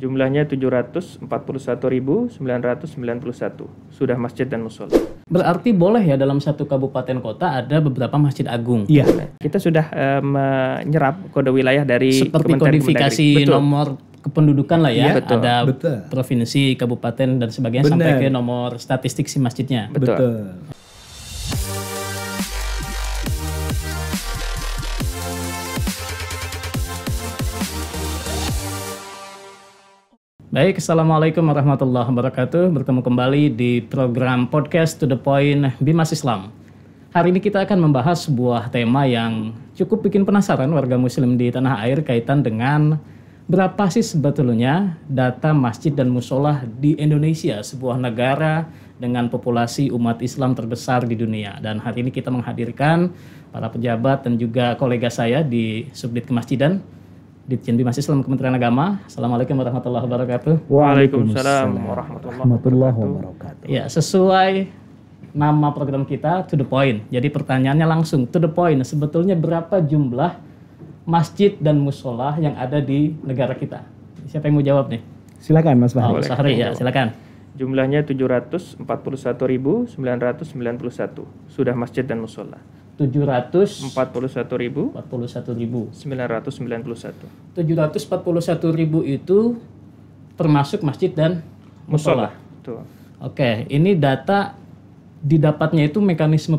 Jumlahnya 741.991. Sudah masjid dan musola. Berarti boleh ya dalam satu kabupaten kota ada beberapa masjid agung. Iya. Kita sudah menyerap kode wilayah dari Seperti Kementerian kodifikasi Kemendagri. Betul. nomor kependudukan lah ya. Iya, betul. Ada Betul. provinsi, kabupaten dan sebagainya Benar. sampai ke nomor statistik si masjidnya. Betul. Baik, Assalamualaikum warahmatullahi wabarakatuh. Bertemu kembali di program podcast To The Point Bimas Islam. Hari ini kita akan membahas sebuah tema yang cukup bikin penasaran warga muslim di tanah air kaitan dengan berapa sih sebetulnya data masjid dan musola di Indonesia, sebuah negara dengan populasi umat Islam terbesar di dunia. Dan hari ini kita menghadirkan para pejabat dan juga kolega saya di Subdit Kemasjidan Ditjen Bimas Islam Kementerian Agama. Assalamualaikum warahmatullahi wabarakatuh. Waalaikumsalam warahmatullahi wabarakatuh. Ya, sesuai nama program kita To The Point. Jadi pertanyaannya langsung To The Point. Sebetulnya berapa jumlah masjid dan musola yang ada di negara kita? Siapa yang mau jawab nih? Silakan Mas Fahri. Mas Fahri ya, silakan. Jumlahnya 741.991. Sudah masjid dan musola. 741.000. 41.991. 741.000 itu termasuk masjid dan musola. Tuh. Oke, ini data didapatnya itu mekanisme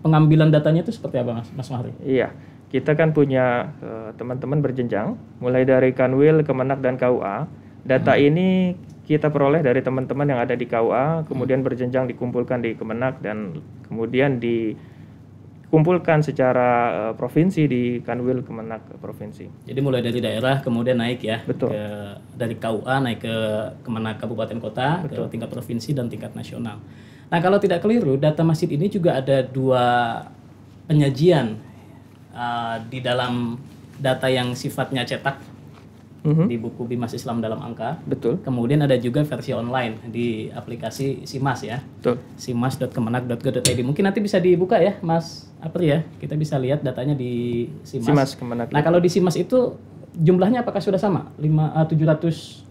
pengambilan datanya itu seperti apa Mas Fahri? Iya, kita kan punya teman-teman berjenjang, mulai dari Kanwil, Kemenak, dan KUA. Data ini kita peroleh dari teman-teman yang ada di KUA, kemudian berjenjang dikumpulkan di Kemenak, dan kemudian dikumpulkan secara provinsi di Kanwil, Kemenak, provinsi. Jadi mulai dari daerah kemudian naik ya. Betul. Dari KUA naik ke Kemenak kabupaten kota, Betul. ke tingkat provinsi dan tingkat nasional. Nah, kalau tidak keliru, data masjid ini juga ada dua penyajian di dalam data yang sifatnya cetak di buku Bimas Islam dalam angka. Betul. Kemudian ada juga versi online di aplikasi SIMAS ya. Betul. simas.kemenak.go.id. Mungkin nanti bisa dibuka ya, Mas Apri ya. Kita bisa lihat datanya di SIMAS. SIMAS Kemenak. Nah, kalau di SIMAS itu jumlahnya apakah sudah sama? 700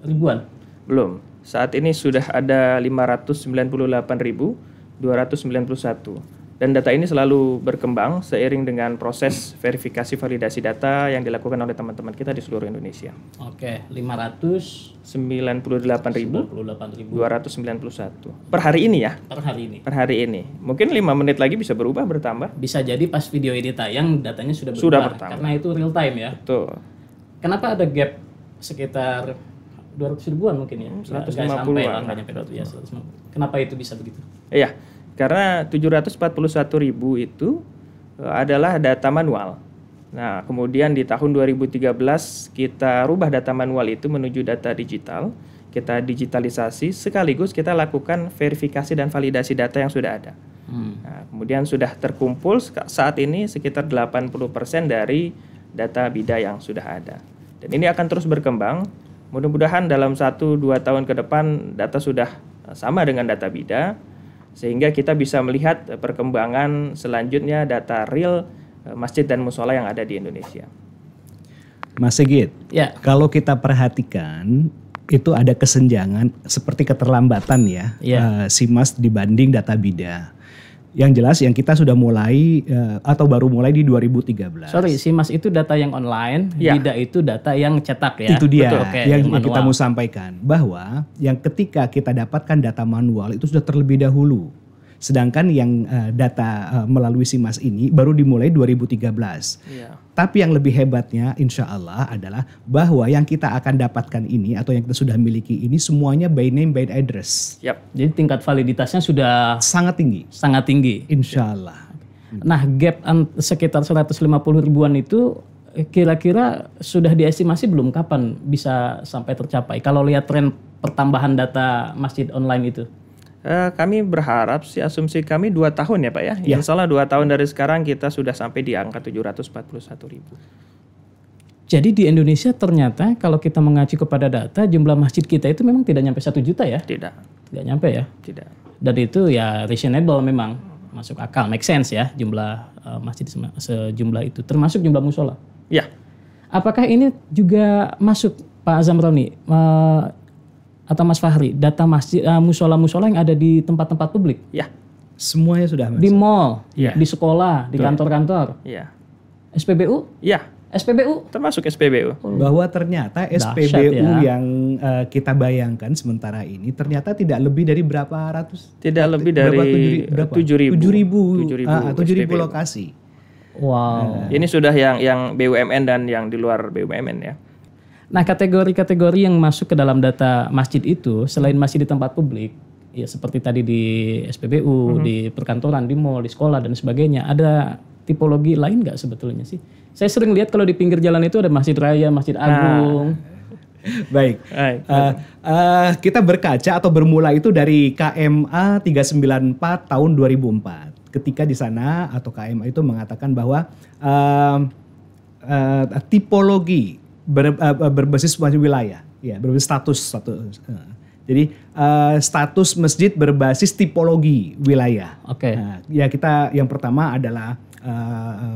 ribuan? Belum. Saat ini sudah ada 598.291. Dan data ini selalu berkembang seiring dengan proses verifikasi validasi data yang dilakukan oleh teman-teman kita di seluruh Indonesia. Oke, 598.291 598.291 per hari ini ya. per hari ini. Per hari ini. Mungkin 5 menit lagi bisa berubah, bertambah. Bisa jadi pas video ini tayang datanya sudah berubah. Sudah bertambah. Karena itu real time ya. Betul. Kenapa ada gap sekitar 200 ribuan mungkin ya? 150-an. Nggak nyampe 200 ya, 150. Kenapa itu bisa begitu? Iya. Karena 741.000 itu adalah data manual. Nah, kemudian di tahun 2013 kita rubah data manual itu menuju data digital. Kita digitalisasi sekaligus kita lakukan verifikasi dan validasi data yang sudah ada. Nah, kemudian sudah terkumpul saat ini sekitar 80% dari data BIDA yang sudah ada. Dan ini akan terus berkembang. Mudah-mudahan dalam 1-2 tahun ke depan data sudah sama dengan data BIDA, sehingga kita bisa melihat perkembangan selanjutnya data real masjid dan musola yang ada di Indonesia. Mas Sigit, Ya. kalau kita perhatikan itu ada kesenjangan seperti keterlambatan ya, SIMAS dibanding data BIDA. Yang jelas yang kita sudah mulai atau baru mulai di 2013. Sorry, SIMAS itu data yang online, Ya. BIDA itu data yang cetak ya. Itu dia Betul, oke, yang manual. kita mau sampaikan, bahwa yang ketika kita dapatkan data manual itu sudah terlebih dahulu. Sedangkan yang data melalui SIMAS ini baru dimulai 2013. Iya. Tapi yang lebih hebatnya insya Allah adalah bahwa yang kita akan dapatkan ini atau yang kita sudah miliki ini semuanya by name by address. Yap. Jadi tingkat validitasnya sudah Sangat tinggi. sangat tinggi. Insya Allah. Nah, gap sekitar 150 ribuan itu kira-kira sudah diestimasi belum kapan bisa sampai tercapai? Kalau lihat tren pertambahan data masjid online itu. Kami berharap sih, asumsi kami 2 tahun ya Pak ya. Ya. Insya Allah 2 tahun dari sekarang kita sudah sampai di angka 741.000. Jadi di Indonesia ternyata kalau kita mengacu kepada data jumlah masjid kita itu memang tidak nyampe 1 juta ya? Tidak. Tidak nyampe ya? Tidak. Dan itu ya reasonable memang, masuk akal, make sense ya jumlah masjid sejumlah itu, termasuk jumlah musola. Ya. Apakah ini juga masuk Pak Zamroni atau Mas Fahri, data masjid musola-musola yang ada di tempat-tempat publik? Ya. Semuanya sudah masuk. Di mall, Ya. di sekolah, di kantor-kantor. Iya. SPBU? Iya. SPBU? Termasuk SPBU. Bahwa ternyata Dahsyat SPBU ya. yang kita bayangkan sementara ini ternyata tidak lebih dari berapa ratus? Tidak lebih dari 7.000 7.000 lokasi. Wow. Ini sudah yang BUMN dan yang di luar BUMN ya. Nah, kategori-kategori yang masuk ke dalam data masjid itu selain masih di tempat publik, ya seperti tadi di SPBU, di perkantoran, di mall, di sekolah dan sebagainya, ada tipologi lain nggak sebetulnya sih? Saya sering lihat kalau di pinggir jalan itu ada masjid raya, masjid agung. Baik. Kita berkaca atau bermula itu dari KMA 394 tahun 2004. Ketika di sana atau KMA itu mengatakan bahwa tipologi berbasis wilayah, ya berbasis status. Jadi status masjid berbasis tipologi wilayah. Oke. Nah, ya kita yang pertama adalah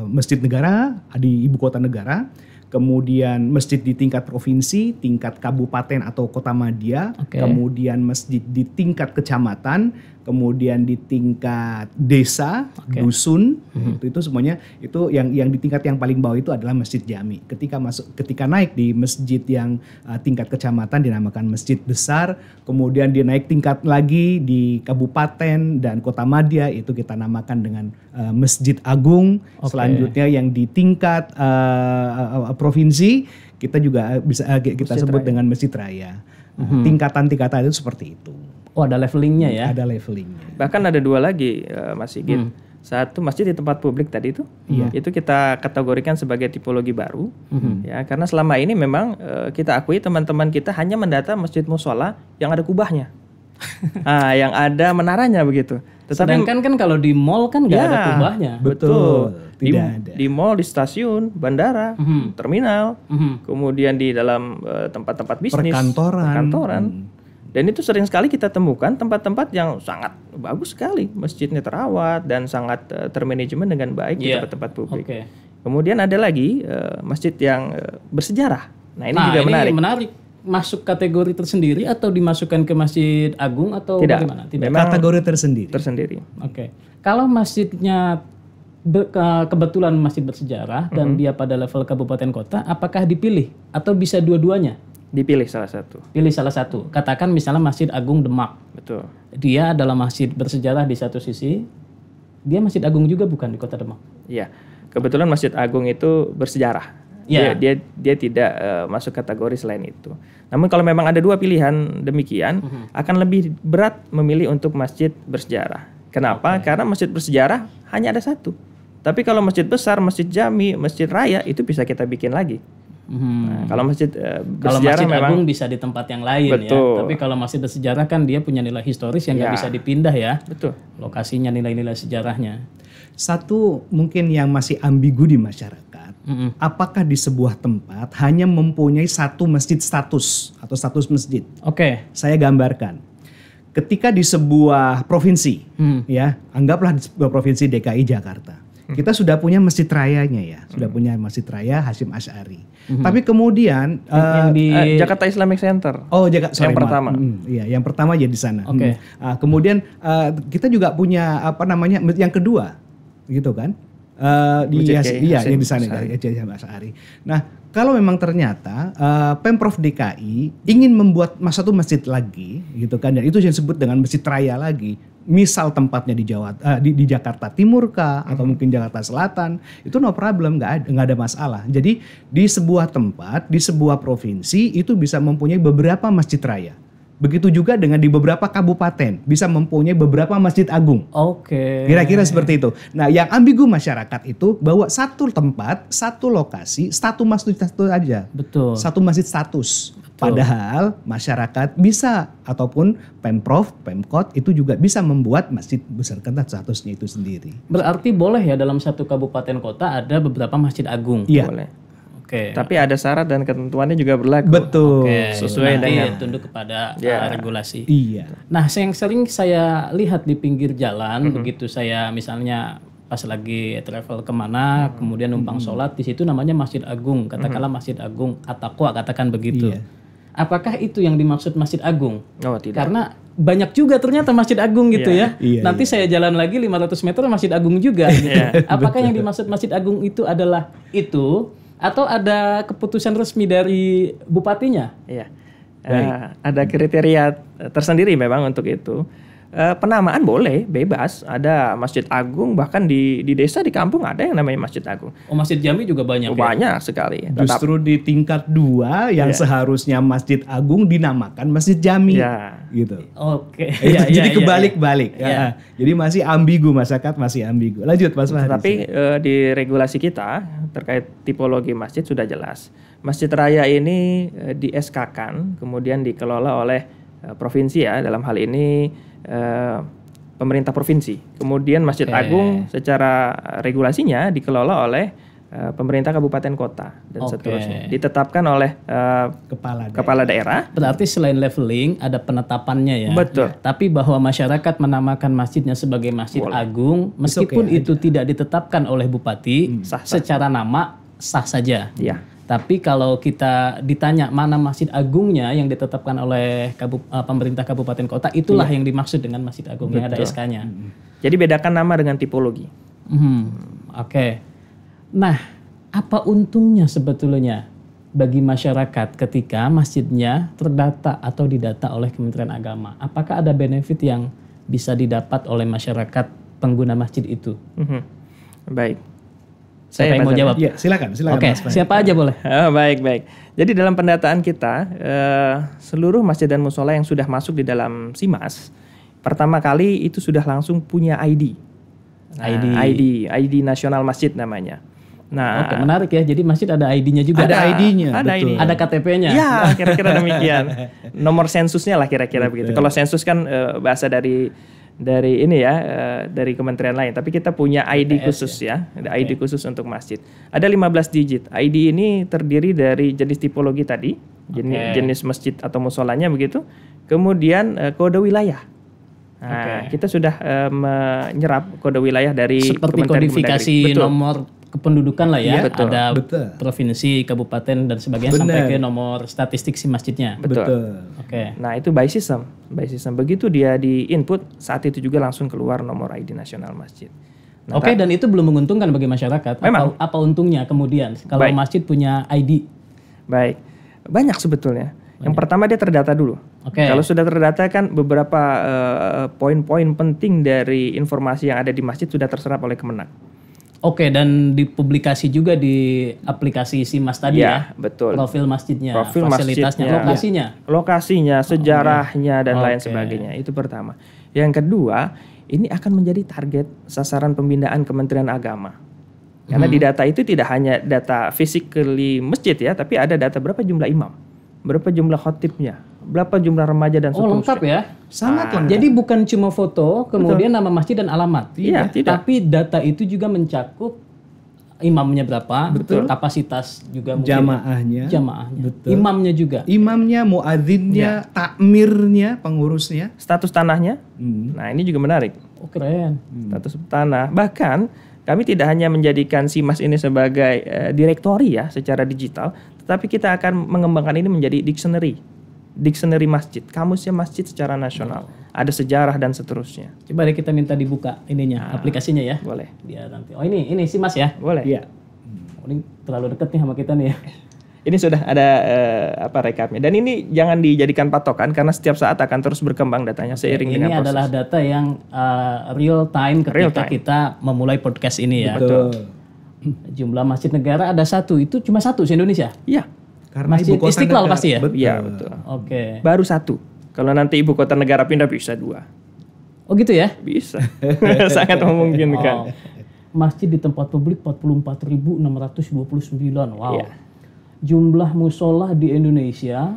masjid negara di ibu kota negara, kemudian masjid di tingkat provinsi, tingkat kabupaten atau kota madya, kemudian masjid di tingkat kecamatan, kemudian di tingkat desa, dusun, itu semuanya itu yang di tingkat yang paling bawah itu adalah masjid jami. Ketika naik di masjid yang tingkat kecamatan dinamakan masjid besar, kemudian dia naik tingkat lagi di kabupaten dan kota madya itu kita namakan dengan masjid agung. Selanjutnya yang di tingkat provinsi kita juga bisa kita sebut dengan masjid raya. Tingkatan-tingkatan itu seperti itu. Oh, ada levelingnya ya? Ada levelingnya. Bahkan ada 2 lagi Mas Sigit. Satu masjid di tempat publik tadi itu, itu kita kategorikan sebagai tipologi baru, ya karena selama ini memang kita akui teman-teman kita hanya mendata masjid musola yang ada kubahnya, yang ada menaranya begitu. Sedangkan kan kalau di mall kan nggak ada kubahnya. Betul. Tidak ada. Di mall, di stasiun, bandara, terminal, kemudian di dalam tempat-tempat bisnis, perkantoran. Dan itu sering sekali kita temukan tempat-tempat yang sangat bagus sekali, masjidnya terawat dan sangat termanajemen dengan baik di tempat-tempat publik. Kemudian ada lagi masjid yang bersejarah. Nah ini juga menarik. Masuk kategori tersendiri atau dimasukkan ke masjid agung atau bagaimana? Tidak. Memang kategori tersendiri. Oke. Kalau masjidnya kebetulan masjid bersejarah dan dia pada level kabupaten kota, apakah dipilih atau bisa dua-duanya? Dipilih salah satu. Pilih salah satu. Katakan misalnya Masjid Agung Demak. Betul. Dia adalah masjid bersejarah di satu sisi. Dia Masjid Agung juga bukan di Kota Demak. Iya. Kebetulan Masjid Agung itu bersejarah. Ya. Dia tidak masuk kategori selain itu. Namun kalau memang ada 2 pilihan demikian, akan lebih berat memilih untuk masjid bersejarah. Kenapa? Karena masjid bersejarah hanya ada 1. Tapi kalau masjid besar, masjid jami, masjid raya itu bisa kita bikin lagi. Nah, kalau masjid bersejarah memang agung bisa di tempat yang lain. Betul. Ya. Tapi kalau masjid bersejarah kan dia punya nilai historis yang nggak bisa dipindah ya. Betul. Lokasinya, nilai-nilai sejarahnya. Satu mungkin yang masih ambigu di masyarakat, apakah di sebuah tempat hanya mempunyai satu masjid status atau status masjid? Oke. Saya gambarkan. Ketika di sebuah provinsi, ya, anggaplah di sebuah provinsi DKI Jakarta. Kita sudah punya masjid rayanya ya, sudah punya masjid raya Hasyim Asy'ari. Tapi kemudian yang di Jakarta Islamic Center. Oh, Jakarta yang pertama. Iya, yang pertama ya di sana. Oke. Kemudian kita juga punya yang kedua, gitu kan? Yang di sana Hasyim Asy'ari. Nah, kalau memang ternyata Pemprov DKI ingin membuat satu masjid lagi, gitu kan? Dan itu yang disebut dengan masjid raya lagi. Misal tempatnya di Jakarta Timur kah atau mungkin Jakarta Selatan, itu no problem, nggak ada masalah. Jadi di sebuah tempat, di sebuah provinsi itu bisa mempunyai beberapa masjid raya. Begitu juga dengan di beberapa kabupaten bisa mempunyai beberapa masjid agung. Oke. Kira-kira seperti itu. Nah, yang ambigu masyarakat itu bahwa satu tempat, satu lokasi, satu masjid satu aja. Betul. Satu masjid status. Padahal masyarakat bisa ataupun Pemprov, Pemkot itu juga bisa membuat masjid berdasarkan statusnya itu sendiri. Berarti boleh ya dalam satu kabupaten kota ada beberapa masjid agung? Iya. Boleh. Oke. Tapi ada syarat dan ketentuannya juga berlaku. Betul. Sesuai dengan tunduk kepada regulasi. Iya. Nah, yang sering saya lihat di pinggir jalan, begitu saya misalnya pas lagi travel kemana, kemudian numpang sholat, di situ namanya Masjid Agung, katakanlah Masjid Agung At-Taqwa, katakan begitu. Iya. Apakah itu yang dimaksud Masjid Agung? Oh, tidak. Karena banyak juga ternyata Masjid Agung gitu ya. Iya, Nanti saya jalan lagi 500 meter Masjid Agung juga. Apakah yang dimaksud Masjid Agung itu adalah itu atau ada keputusan resmi dari bupatinya? Iya. Ada kriteria tersendiri memang untuk itu. Penamaan boleh, bebas. Ada Masjid Agung, bahkan di desa, di kampung ada yang namanya Masjid Agung. Oh, Masjid Jami juga banyak ya? Banyak sekali. Justru di tingkat 2 yang seharusnya Masjid Agung dinamakan Masjid Jami. Ya. Gitu. Oke. Jadi kebalik-balik. Ya. Jadi masih ambigu, masyarakat masih ambigu. Lanjut Mas Fahri. Tapi di regulasi kita terkait tipologi masjid sudah jelas. Masjid raya ini di SK-kan, kemudian dikelola oleh provinsi ya, dalam hal ini pemerintah provinsi. Kemudian Masjid Agung secara regulasinya dikelola oleh pemerintah kabupaten kota dan seterusnya. Ditetapkan oleh kepala daerah. Berarti selain leveling ada penetapannya ya. Betul. Tapi bahwa masyarakat menamakan masjidnya sebagai Masjid Agung meskipun itu tidak ditetapkan oleh bupati, secara nama sah saja. Iya. Tapi kalau kita ditanya mana Masjid Agungnya yang ditetapkan oleh pemerintah kabupaten kota, itulah yang dimaksud dengan Masjid Agung yang ada SK-nya. Jadi bedakan nama dengan tipologi. Oke. Nah, apa untungnya sebetulnya bagi masyarakat ketika masjidnya terdata atau didata oleh Kementerian Agama? Apakah ada benefit yang bisa didapat oleh masyarakat pengguna masjid itu? Baik. Siapa yang mau jawab? Ya, silakan. Oke, siapa aja boleh. Baik. Jadi dalam pendataan kita, seluruh masjid dan musola yang sudah masuk di dalam SIMAS, pertama kali itu sudah langsung punya ID. ID nasional masjid namanya. Nah, oke, menarik ya. Jadi masjid ada ID-nya juga. Ada ID-nya. Ada KTP-nya. Ya, kira-kira demikian. Nomor sensusnya lah kira-kira begitu. Kalau sensus kan bahasa dari ini ya, dari kementerian lain. Tapi kita punya ID khusus ya. Ada ID khusus untuk masjid. Ada 15 digit. ID ini terdiri dari jenis tipologi tadi, jenis masjid atau musolanya begitu. Kemudian kode wilayah. Nah, kita sudah menyerap kode wilayah dari seperti Kementerian kodifikasi nomor kependudukan lah ya. Ada provinsi, kabupaten dan sebagainya sampai ke nomor statistik si masjidnya. Betul. Oke. Nah, itu by system. Begitu dia di input, saat itu juga langsung keluar nomor ID nasional masjid. Nah, dan itu belum menguntungkan bagi masyarakat. Memang. Apa untungnya kemudian kalau masjid punya ID? Baik. Banyak sebetulnya. Yang pertama dia terdata dulu. Kalau sudah terdata kan beberapa poin-poin penting dari informasi yang ada di masjid sudah terserap oleh Kemenak. Dan dipublikasi juga di aplikasi SIMAS tadi ya? Betul. Profil masjidnya, fasilitasnya, lokasinya, sejarahnya dan lain sebagainya. Itu pertama. Yang kedua, ini akan menjadi target sasaran pembinaan Kementerian Agama. Karena di data itu tidak hanya data physically masjid ya, tapi ada data berapa jumlah imam, berapa jumlah khotibnya, berapa jumlah remaja dan seterusnya. Lengkap ya? Sangat lengkap. Jadi bukan cuma foto, kemudian nama masjid dan alamat. Iya, tidak. Tapi data itu juga mencakup imamnya berapa, kapasitas juga mungkin. Jamaahnya. Betul. Imamnya juga. Imamnya, muadzinnya, takmirnya, pengurusnya. Status tanahnya. Nah, ini juga menarik. Oh, keren. Status tanah. Bahkan kami tidak hanya menjadikan SIMAS ini sebagai direktori ya secara digital, tetapi kita akan mengembangkan ini menjadi dictionary masjid, kamusnya masjid secara nasional. Ada sejarah dan seterusnya. Coba deh kita minta dibuka aplikasinya ya. Boleh. Dia nanti. Ini SIMAS ya? Boleh. Iya. Ini terlalu dekat nih sama kita nih ya. Ini sudah ada rekapnya. Dan ini jangan dijadikan patokan karena setiap saat akan terus berkembang datanya seiring dengan proses. Ini adalah data yang real time ketika kita memulai podcast ini ya. Betul. Jumlah masjid negara ada satu, itu cuma satu di Indonesia? Iya. Karena Masjid Istiqlal pasti ya? Iya, betul. Oke. Baru satu. Kalau nanti ibu kota negara pindah bisa 2. Oh gitu ya? Bisa. Sangat memungkinkan. Masjid di tempat publik 44.629. Wow. Iya. Jumlah musola di Indonesia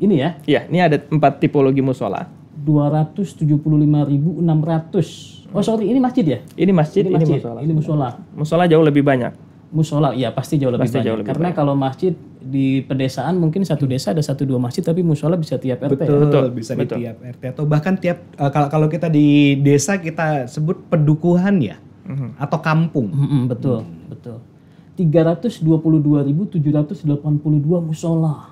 ini ya? Iya, ini ada 4 tipologi musola. 275.600. Oh sorry, ini masjid ya? Ini masjid, ini musola. Ini musola. Musola jauh lebih banyak. Musola, iya pasti jauh lebih banyak. Karena kalau masjid di pedesaan mungkin satu desa ada 1-2 masjid, tapi musola bisa tiap RT. Betul. Bisa di tiap RT atau bahkan tiap kalau kita di desa kita sebut pedukuhan ya, atau kampung. Betul. 322.782 musola.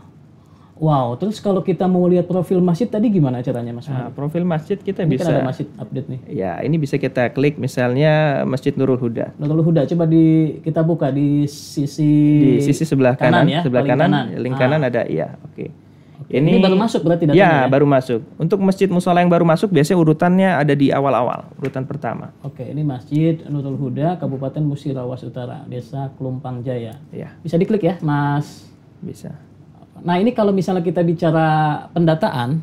Wow, terus kalau kita mau lihat profil masjid tadi gimana caranya Mas? Nah, profil masjid kita Ini bisa. kan ada masjid update nih. Ya, ini bisa kita klik misalnya Masjid Nurul Huda. Nurul Huda, coba kita buka di sisi Sebelah kanan, ya, sebelah paling kanan, link kanan ada iya, oke. Ini baru masuk berarti datanya ya? ya? Baru masuk. Untuk masjid musola yang baru masuk biasanya urutannya ada di awal-awal, urutan pertama. Oke, ini Masjid Nurul Huda, Kabupaten Musirawas Utara, Desa Klumpang Jaya. Ya, Bisa diklik ya, Mas. bisa. Nah, ini kalau misalnya kita bicara pendataan,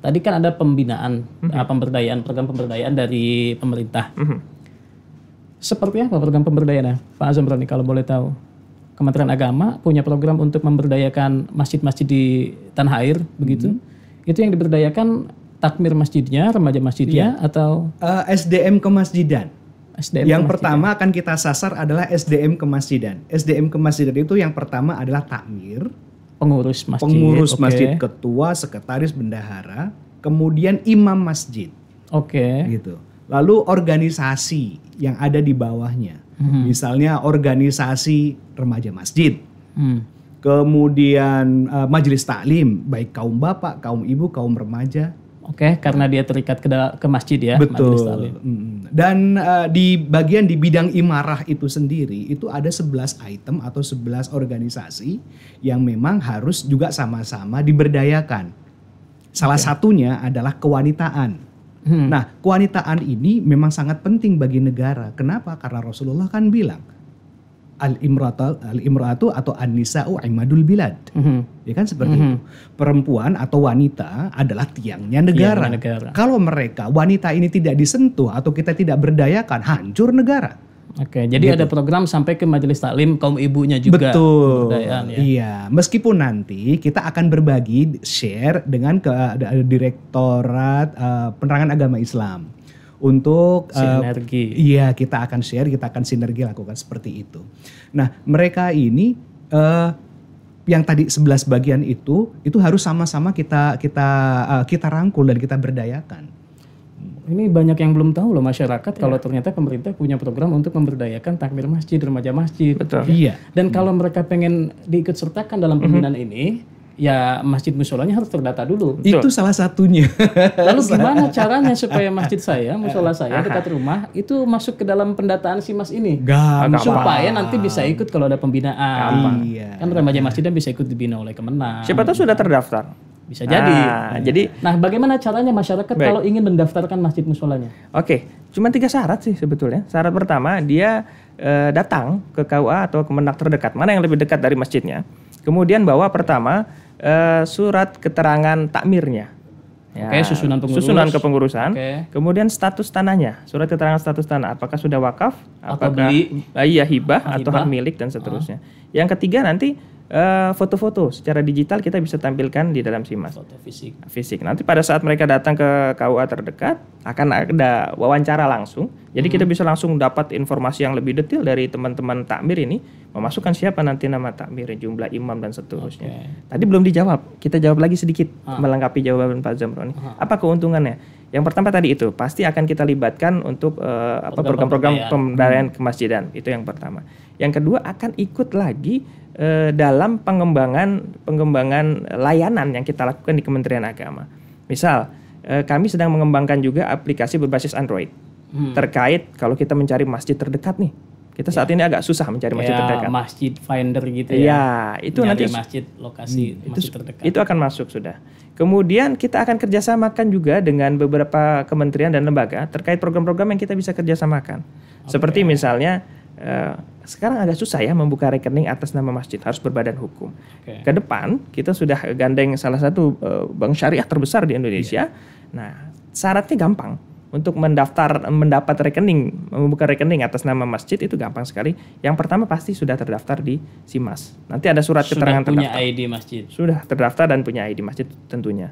tadi kan ada pembinaan, pemberdayaan, program pemberdayaan dari pemerintah. Seperti apa program pemberdayaannya, Pak Azamroni kalau boleh tahu? Kementerian Agama punya program untuk memberdayakan masjid-masjid di tanah air, begitu? Itu yang diberdayakan takmir masjidnya, remaja masjidnya, atau SDM kemasjidan. SDM Yang kemasjidan? pertama akan kita sasar adalah SDM kemasjidan. SDM kemasjidan itu yang pertama adalah takmir, Pengurus masjid. pengurus oke. masjid, ketua, sekretaris, bendahara, kemudian imam masjid, Oke. gitu. Lalu organisasi yang ada di bawahnya, misalnya organisasi remaja masjid, kemudian majelis taklim, baik kaum bapak, kaum ibu, kaum remaja. Oke, karena dia terikat ke masjid ya, majelis taklim. Dan di bagian di bidang imarah itu sendiri itu ada 11 item atau 11 organisasi yang memang harus juga sama-sama diberdayakan. Salah satunya adalah kewanitaan. Nah, kewanitaan ini memang sangat penting bagi negara. Kenapa? Karena Rasulullah kan bilang al-imratu atau an-nisa'u imadul bilad. Ya kan seperti itu. Perempuan atau wanita adalah tiangnya negara. Tiangnya negara. Kalau mereka wanita ini tidak disentuh atau kita tidak berdayakan, hancur negara. Oke, jadi ada program sampai ke majelis taklim kaum ibunya juga. Betul. Pemberdayaan ya. Iya, meskipun nanti kita akan berbagi share dengan Direktorat Penerangan Agama Islam untuk Sinergi. Iya, kita akan share, kita akan sinergi lakukan seperti itu. Nah, mereka ini yang tadi 11 bagian itu harus sama-sama kita rangkul dan kita berdayakan. Ini banyak yang belum tahu loh masyarakat kalau ternyata pemerintah punya program untuk memberdayakan takmir masjid, remaja masjid. Betul. Iya. Dan kalau mereka pengen diikut sertakan dalam pembinaan ini, ya masjid musolanya harus terdata dulu. Itu salah satunya. Lalu gimana caranya supaya masjid saya, musola saya dekat rumah itu masuk ke dalam pendataan SIMAS ini? Gampang. Supaya nanti bisa ikut kalau ada pembinaan. Iya. Kan remaja masjid bisa ikut dibina oleh Kemenang. Siapa tahu sudah terdaftar. Bisa jadi. Nah, bagaimana caranya masyarakat kalau ingin mendaftarkan masjid musolanya? Oke, cuma 3 syarat sih sebetulnya. Syarat pertama dia datang ke KUA atau Kemenang terdekat, mana yang lebih dekat dari masjidnya. Kemudian bawa pertama surat keterangan takmirnya. Ya, Oke, susunan pengurus. Susunan kepengurusan. Oke. Kemudian status tanahnya, surat keterangan status tanah. Apakah sudah wakaf? Atau Apakah beli? Iya hibah atau hak milik dan seterusnya. Yang ketiga nanti foto-foto secara digital kita bisa tampilkan di dalam SIMAS. Foto Fisik. Nanti pada saat mereka datang ke KUA terdekat akan ada wawancara langsung. Jadi kita bisa langsung dapat informasi yang lebih detail dari teman-teman takmir ini, memasukkan siapa nanti nama takmir, jumlah imam dan seterusnya. Tadi belum dijawab. Kita jawab lagi sedikit melengkapi jawaban Pak Zamroni. Apa keuntungannya? Yang pertama tadi itu pasti akan kita libatkan untuk program-program pemberdayaan kemasjidan. Itu yang pertama. Yang kedua akan ikut lagi dalam pengembangan layanan yang kita lakukan di Kementerian Agama. Misal, kami sedang mengembangkan juga aplikasi berbasis Android terkait kalau kita mencari masjid terdekat nih. Kita saat ini agak susah mencari masjid terdekat. Masjid Finder gitu ya. Iya, itu nanti masjid lokasi masjid terdekat. Itu akan masuk sudah. Kemudian kita akan kerjasamakan juga dengan beberapa kementerian dan lembaga terkait program-program yang kita bisa kerjasamakan. Seperti misalnya sekarang agak susah ya membuka rekening atas nama masjid, harus berbadan hukum. Ke depan kita sudah gandeng salah satu bank syariah terbesar di Indonesia. Nah, syaratnya gampang. Untuk mendapat rekening, membuka rekening atas nama masjid itu gampang sekali. Yang pertama pasti sudah terdaftar di SIMAS. Nanti ada surat keterangan terdaftar. Sudah punya ID masjid. Sudah terdaftar dan punya ID masjid tentunya.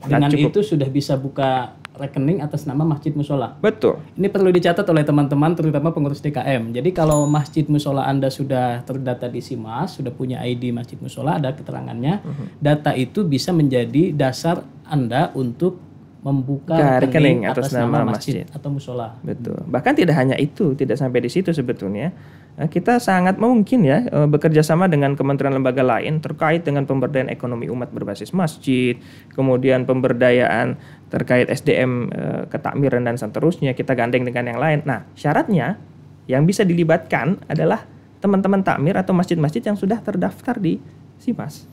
Dengan itu sudah bisa buka rekening atas nama masjid musola. Betul. Ini perlu dicatat oleh teman-teman terutama pengurus DKM. Jadi kalau masjid musola Anda sudah terdata di SIMAS, sudah punya ID masjid musola, ada keterangannya, data itu bisa menjadi dasar Anda untuk membuka rekening atas nama masjid atau musola. Betul. Bahkan tidak hanya itu, tidak sampai di situ sebetulnya. kita sangat mungkin ya bekerja sama dengan kementerian lembaga lain terkait dengan pemberdayaan ekonomi umat berbasis masjid, kemudian pemberdayaan terkait SDM ketakmiran dan seterusnya, kita gandeng dengan yang lain. Nah, syaratnya yang bisa dilibatkan adalah teman-teman takmir atau masjid-masjid yang sudah terdaftar di SIMAS.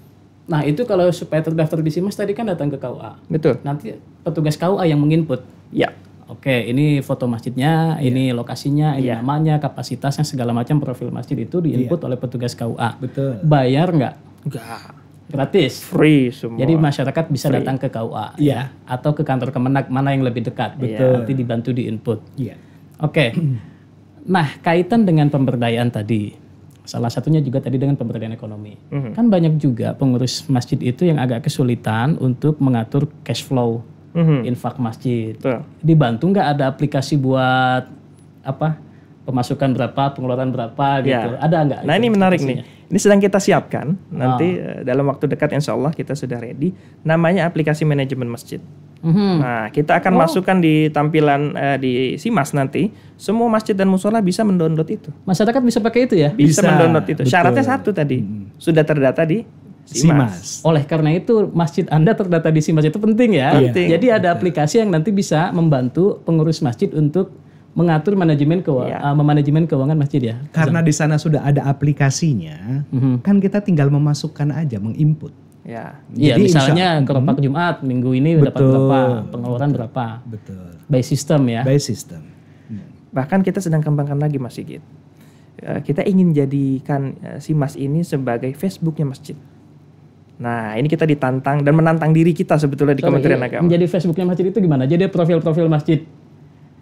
Nah, itu kalau supaya terdaftar di SIMAS tadi kan datang ke KUA. Betul. Nanti petugas KUA yang menginput. Ya. Oke, ini foto masjidnya, ini lokasinya, ini namanya, kapasitasnya, segala macam profil masjid itu diinput oleh petugas KUA. Betul. Bayar nggak? Enggak. Gratis. Free semua. Jadi masyarakat bisa datang ke KUA ya, atau ke kantor Kemenak mana yang lebih dekat. Betul. Nanti dibantu diinput. Iya. Oke. Nah, kaitan dengan pemberdayaan tadi, salah satunya juga tadi dengan pemberdayaan ekonomi. Kan banyak juga pengurus masjid itu yang agak kesulitan untuk mengatur cash flow infak masjid. Betul. Dibantu nggak ada aplikasi buat apa? Pemasukan berapa, pengeluaran berapa gitu. Ada nggak? Nah, ini menarik nih. Ini sedang kita siapkan. Nanti dalam waktu dekat insya Allah kita sudah ready. Namanya aplikasi manajemen masjid. Nah, kita akan masukkan di tampilan di SIMAS nanti. Semua masjid dan musola bisa mendownload itu. Masyarakat bisa pakai itu ya? Bisa mendownload itu. Betul. Syaratnya satu tadi. Sudah terdata di SIMAS. Oleh karena itu masjid Anda terdata di SIMAS itu penting ya. Penting. Jadi ada aplikasi yang nanti bisa membantu pengurus masjid untuk mengatur manajemen memanajemen keuangan masjid ya. Karena di sana sudah ada aplikasinya, kan kita tinggal memasukkan aja, menginput. Ya. Iya, Jadi misalnya keropak Jumat minggu ini dapat berapa, pengeluaran berapa. Betul. By system ya. By system. Bahkan kita sedang kembangkan lagi Mas Sigit. Kita ingin jadikan SIMAS ini sebagai Facebooknya masjid. Nah, ini kita ditantang dan menantang diri kita sebetulnya di Kementerian Agama. Menjadi Facebooknya masjid itu gimana? Jadi profil-profil masjid.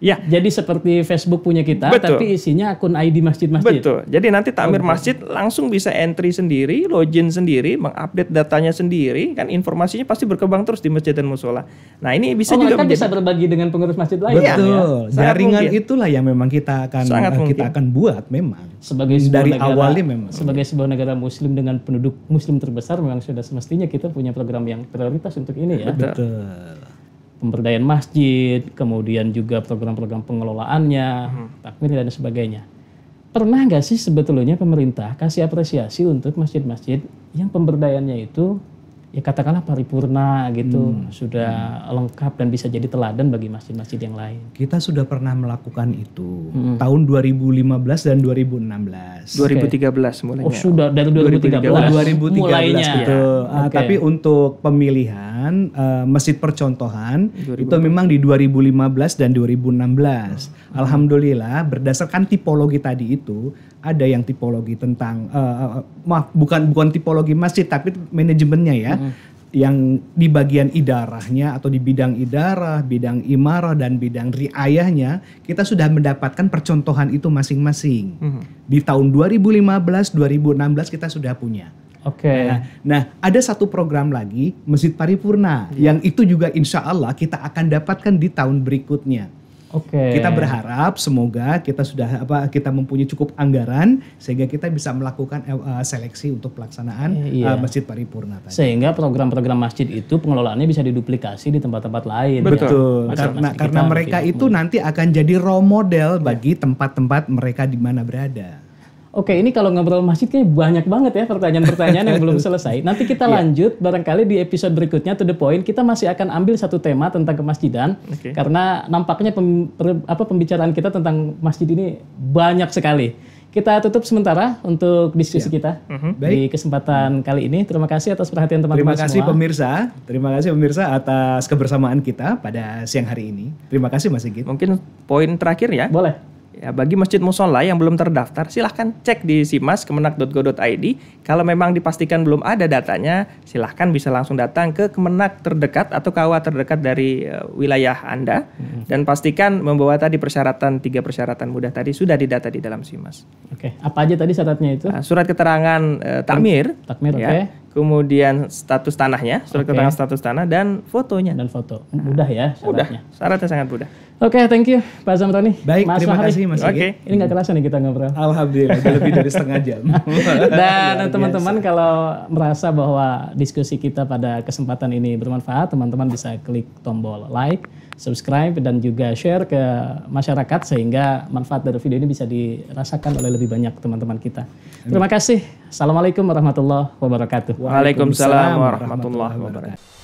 Ya. Jadi seperti Facebook punya kita, Betul. tapi isinya akun ID masjid-masjid. Betul. Jadi nanti takmir masjid langsung bisa entry sendiri, login sendiri, mengupdate datanya sendiri, kan informasinya pasti berkembang terus di masjid dan musola. Nah, ini bisa juga mereka bisa berbagi dengan pengurus masjid lain. Iya. Betul. Sangat Jaringan mungkin. itulah yang memang kita akan buat memang. Sebagai sebuah dari negara, awalnya memang. sebagai sebuah negara muslim dengan penduduk muslim terbesar memang sudah semestinya kita punya program yang prioritas untuk ini ya. Betul. Pemberdayaan masjid, kemudian juga program-program pengelolaannya, takmir dan sebagainya. Pernah nggak sih sebetulnya pemerintah kasih apresiasi untuk masjid-masjid yang pemberdayaannya itu ya katakanlah paripurna gitu, sudah lengkap dan bisa jadi teladan bagi masjid-masjid yang lain? Kita sudah pernah melakukan itu tahun 2015 dan 2016. 2013 mulainya. Oh sudah dari 2013, 2013 mulainya. betul. Oke. Tapi untuk pemilihan masjid percontohan itu memang di 2015 dan 2016. Alhamdulillah berdasarkan tipologi tadi itu ada yang tipologi tentang bukan tipologi masjid tapi manajemennya ya. Yang di bagian idarahnya atau di bidang idarah, bidang imarah dan bidang riayahnya kita sudah mendapatkan percontohan itu masing-masing. Di tahun 2015, 2016 kita sudah punya. Oke. Nah, ada satu program lagi Masjid Paripurna yang itu juga insya Allah kita akan dapatkan di tahun berikutnya. Oke. Kita berharap semoga kita sudah kita mempunyai cukup anggaran sehingga kita bisa melakukan seleksi untuk pelaksanaan Masjid Paripurna tadi. Sehingga program-program masjid itu pengelolaannya bisa diduplikasi di tempat-tempat lain. Betul. Ya. Karena mereka itu nanti akan jadi role model bagi tempat-tempat mereka di mana berada. Oke, ini kalau ngobrol masjid kayaknya banyak banget ya pertanyaan-pertanyaan yang belum selesai. Nanti kita lanjut barangkali di episode berikutnya to the point kita masih akan ambil satu tema tentang kemasjidan karena nampaknya pembicaraan kita tentang masjid ini banyak sekali. Kita tutup sementara untuk diskusi kita di kesempatan kali ini. Terima kasih atas perhatian teman-teman semua. Terima kasih pemirsa atas kebersamaan kita pada siang hari ini. Terima kasih Mas Sigit. Mungkin poin terakhir ya. Boleh. Ya, bagi masjid musola yang belum terdaftar, silahkan cek di SIMAS kemenak.go.id. Kalau memang dipastikan belum ada datanya, silahkan bisa langsung datang ke Kemenak terdekat atau KUA terdekat dari wilayah Anda. Dan pastikan membawa tadi 3 persyaratan mudah tadi sudah didata di dalam SIMAS. Oke, apa aja tadi syaratnya itu? Surat keterangan takmir, Takmir, ya. oke. kemudian status tanahnya, surat keterangan status tanah, dan fotonya. Dan foto. Mudah ya syaratnya. Syaratnya sangat mudah. Oke, thank you Pak Zamroni. Baik, Mas terima Fahri. kasih Mas Oke. Ini nggak kerasa nih kita ngobrol. Alhamdulillah, udah lebih dari setengah jam. Dan teman-teman kalau merasa bahwa diskusi kita pada kesempatan ini bermanfaat, teman-teman bisa klik tombol like, subscribe, dan juga share ke masyarakat sehingga manfaat dari video ini bisa dirasakan oleh lebih banyak teman-teman kita. Terima kasih. Assalamualaikum warahmatullahi wabarakatuh. Waalaikumsalam warahmatullahi wabarakatuh.